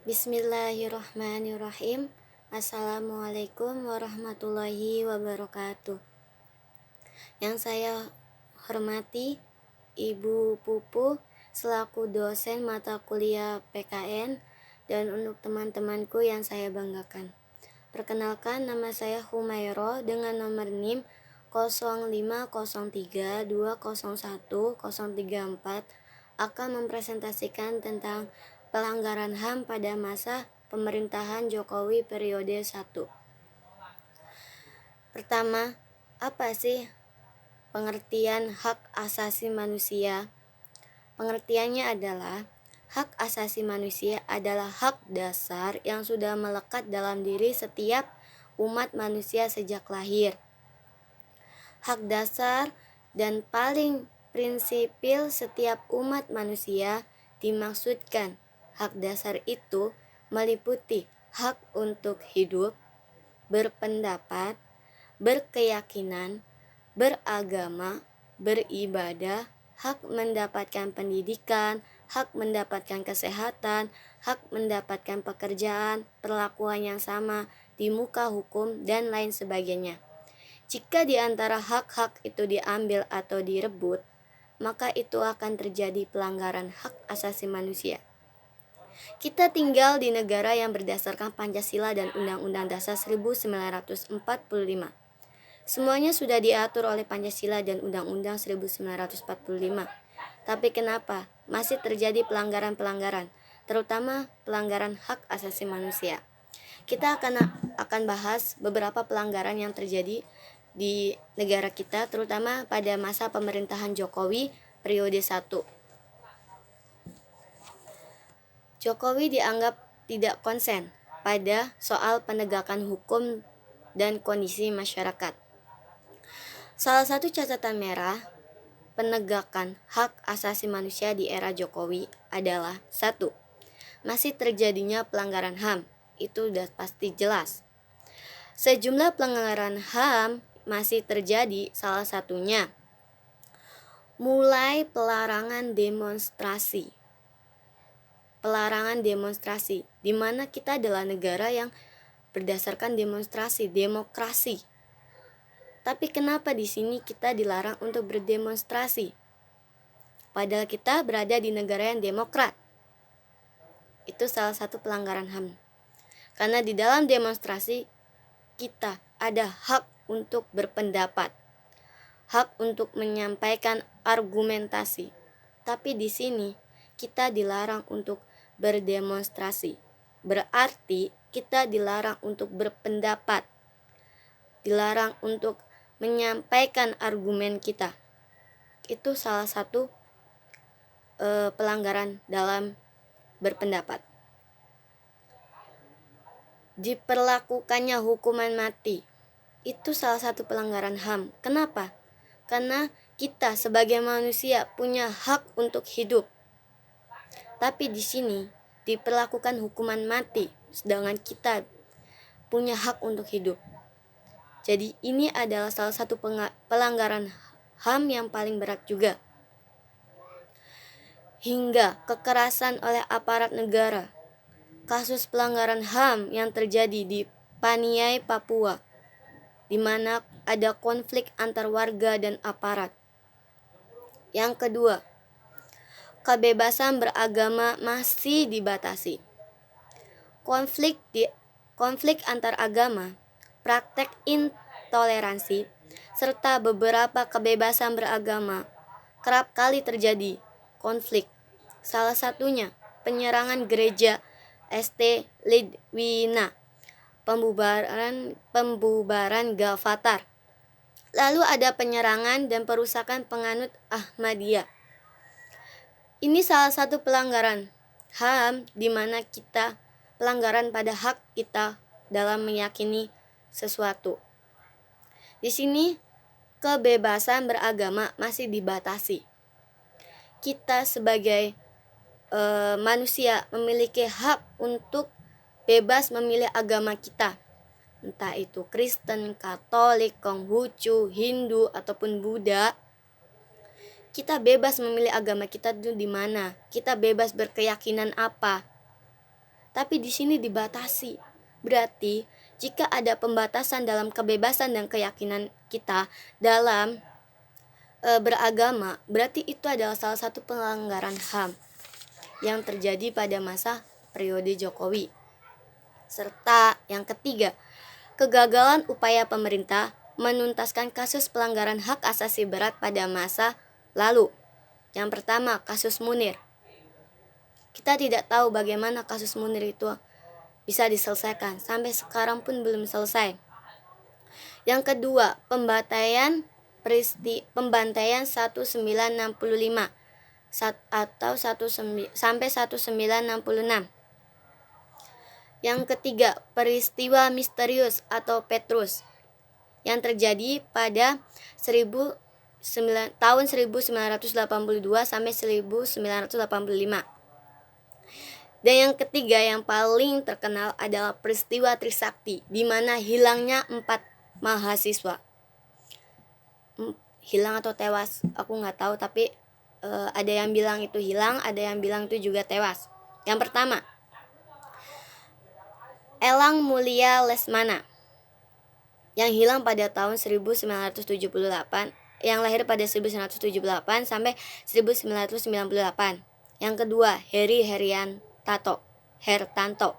Bismillahirrahmanirrahim. Assalamualaikum warahmatullahi wabarakatuh. Yang saya hormati Ibu Pupu selaku dosen mata kuliah PKN dan untuk teman-temanku yang saya banggakan. Perkenalkan, nama saya Humairo dengan nomor NIM 0503201034 akan mempresentasikan tentang pelanggaran HAM pada masa pemerintahan Jokowi periode 1. Pertama, apa sih pengertian hak asasi manusia? Pengertiannya adalah hak asasi manusia adalah hak dasar yang sudah melekat dalam diri setiap umat manusia sejak lahir. Hak dasar dan paling prinsipil setiap umat manusia dimaksudkan. Hak dasar itu meliputi hak untuk hidup, berpendapat, berkeyakinan, beragama, beribadah, hak mendapatkan pendidikan, hak mendapatkan kesehatan, hak mendapatkan pekerjaan, perlakuan yang sama di muka hukum, dan lain sebagainya. Jika di antara hak-hak itu diambil atau direbut, maka itu akan terjadi pelanggaran hak asasi manusia. Kita tinggal di negara yang berdasarkan Pancasila dan Undang-Undang Dasar 1945. Semuanya sudah diatur oleh Pancasila dan Undang-Undang 1945. Tapi kenapa masih terjadi pelanggaran-pelanggaran, terutama pelanggaran hak asasi manusia? Kita akan bahas beberapa pelanggaran yang terjadi di negara kita, terutama pada masa pemerintahan Jokowi periode 1. Jokowi dianggap tidak konsen pada soal penegakan hukum dan kondisi masyarakat. Salah satu catatan merah penegakan hak asasi manusia di era Jokowi adalah 1. Masih terjadinya pelanggaran HAM. Itu sudah pasti jelas. Sejumlah pelanggaran HAM masih terjadi, salah satunya mulai pelarangan demonstrasi. Pelarangan demonstrasi, di mana kita adalah negara yang berdasarkan demonstrasi, demokrasi. Tapi kenapa di sini kita dilarang untuk berdemonstrasi? Padahal kita berada di negara yang demokrat. Itu salah satu pelanggaran HAM. Karena di dalam demonstrasi kita ada hak untuk berpendapat, hak untuk menyampaikan argumentasi. Tapi di sini kita dilarang untuk berdemonstrasi. Berarti kita dilarang untuk berpendapat, dilarang untuk menyampaikan argumen kita. Itu salah satu pelanggaran dalam berpendapat. Diperlakukannya hukuman mati, itu salah satu pelanggaran HAM. Kenapa? Karena kita sebagai manusia punya hak untuk hidup. Tapi di sini diperlakukan hukuman mati, sedangkan kita punya hak untuk hidup. Jadi ini adalah salah satu pelanggaran HAM yang paling berat juga. Hingga kekerasan oleh aparat negara. Kasus pelanggaran HAM yang terjadi di Paniai, Papua, di mana ada konflik antar warga dan aparat. Yang kedua, kebebasan beragama masih dibatasi. Konflik antar agama, praktek intoleransi, serta beberapa kebebasan beragama kerap kali terjadi konflik. Salah satunya penyerangan gereja St. Lidwina, pembubaran Gavatar. Lalu ada penyerangan dan perusakan penganut Ahmadiyah. Ini salah satu pelanggaran HAM di mana kita pelanggaran pada hak kita dalam meyakini sesuatu. Di sini kebebasan beragama masih dibatasi. Kita sebagai manusia memiliki hak untuk bebas memilih agama kita, entah itu Kristen, Katolik, Konghucu, Hindu, ataupun Buddha. Kita bebas memilih agama kita itu di mana, kita bebas berkeyakinan apa. tapi di sini dibatasi. Berarti jika ada pembatasan dalam kebebasan dan keyakinan kita dalam beragama, berarti itu adalah salah satu pelanggaran HAM yang terjadi pada masa periode Jokowi. Serta yang ketiga, kegagalan upaya pemerintah menuntaskan kasus pelanggaran hak asasi berat pada masa lalu. Yang pertama, kasus Munir. Kita tidak tahu bagaimana kasus Munir itu bisa diselesaikan. Sampai sekarang pun belum selesai. Yang kedua, pembantaian 1965 atau sampai 1966. Yang ketiga, peristiwa misterius atau Petrus yang terjadi pada tahun 1982 sampai 1985. Dan yang ketiga yang paling terkenal adalah peristiwa Trisakti, di mana hilangnya 4 mahasiswa. Hilang atau tewas, aku nggak tahu, tapi ada yang bilang itu hilang, ada yang bilang itu juga tewas. Yang pertama, Elang Mulia Lesmana yang hilang pada tahun 1978, yang lahir pada 1978 sampai 1998. Yang kedua, Heri Hertanto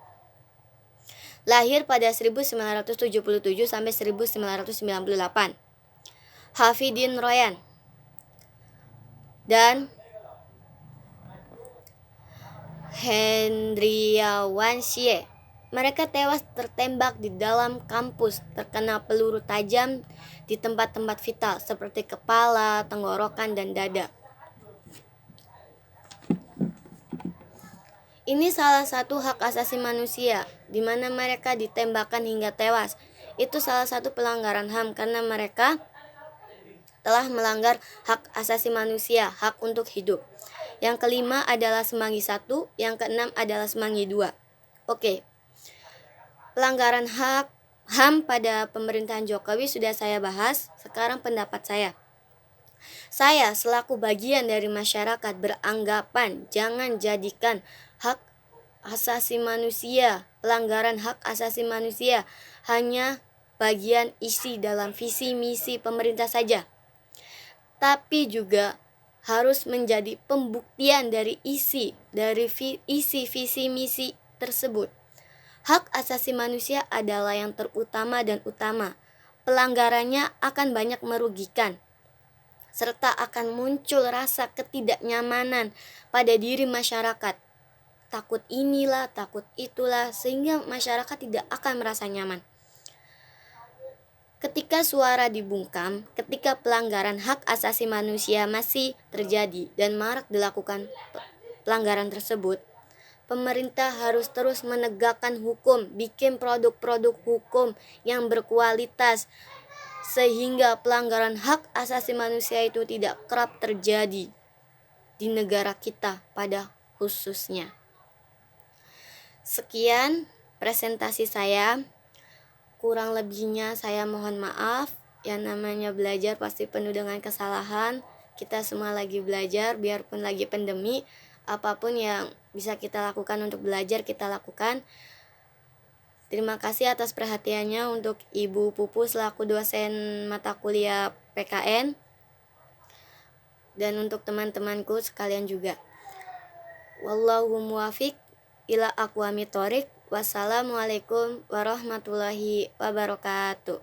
lahir pada 1977 sampai 1998. Hafidin Royan dan Hendriawan Syie. Mereka tewas tertembak di dalam kampus, terkena peluru tajam di tempat-tempat vital seperti kepala, tenggorokan, dan dada. Ini salah satu hak asasi manusia, di mana mereka ditembakkan hingga tewas. Itu salah satu pelanggaran HAM karena mereka telah melanggar hak asasi manusia, hak untuk hidup. Yang kelima adalah Semanggi 1, yang keenam adalah Semanggi 2. Oke. Pelanggaran hak HAM pada pemerintahan Jokowi sudah saya bahas. Sekarang pendapat saya. Saya selaku bagian dari masyarakat beranggapan jangan jadikan hak asasi manusia, pelanggaran hak asasi manusia hanya bagian isi dalam visi misi pemerintah saja, tapi juga harus menjadi pembuktian dari isi visi misi tersebut. Hak asasi manusia adalah yang terutama dan utama. Pelanggarannya akan banyak merugikan, serta akan muncul rasa ketidaknyamanan pada diri masyarakat. Takut inilah, takut itulah, sehingga masyarakat tidak akan merasa nyaman. Ketika suara dibungkam, ketika pelanggaran hak asasi manusia masih terjadi dan marak dilakukan pelanggaran tersebut, pemerintah harus terus menegakkan hukum, bikin produk-produk hukum yang berkualitas, sehingga pelanggaran hak asasi manusia itu tidak kerap terjadi di negara kita pada khususnya. Sekian presentasi saya. Kurang lebihnya saya mohon maaf. Yang namanya belajar pasti penuh dengan kesalahan. Kita semua lagi belajar, biarpun lagi pandemi. Apapun yang bisa kita lakukan untuk belajar, kita lakukan. Terima kasih atas perhatiannya untuk Ibu Pupu selaku dosen mata kuliah PKN, dan untuk teman-temanku sekalian juga. Wallahu muwafiq ila aqwamit thoriq. Wassalamualaikum warahmatullahi wabarakatuh.